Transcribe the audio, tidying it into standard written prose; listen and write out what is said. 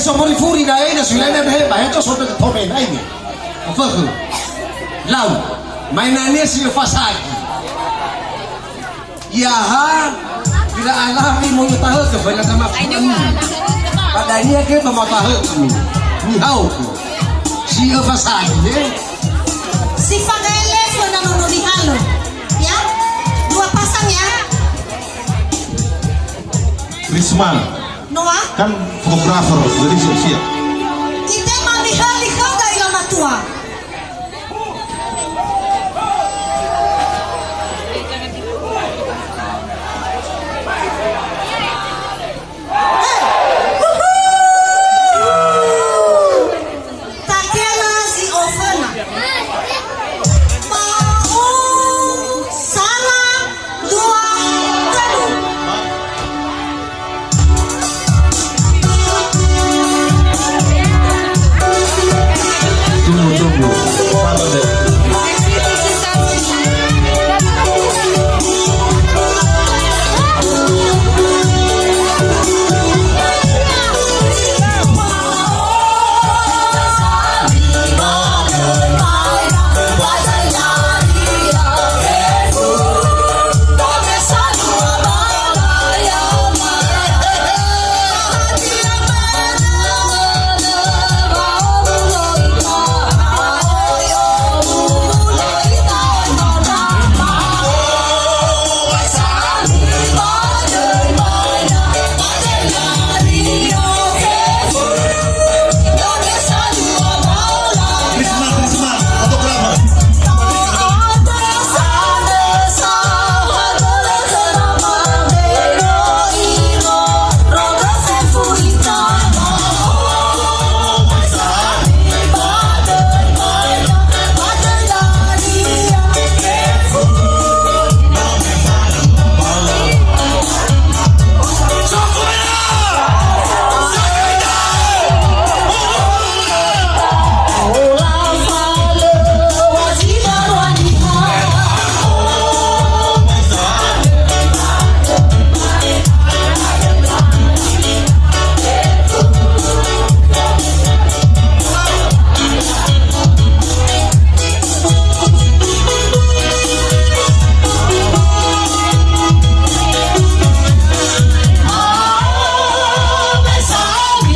somos furi da ina sulla na he ba to so to me na ini apa tu lau mainannya si fasaki ya ha bila alami mau tahu ke banyak sama padanya ke mau tahu ni hau si fasaki si Fagaeles mo nanonodihalo ya 2 pasang ya Risman Noah kan fotografer jadi siap-siap kita mamihali kau dari lama tua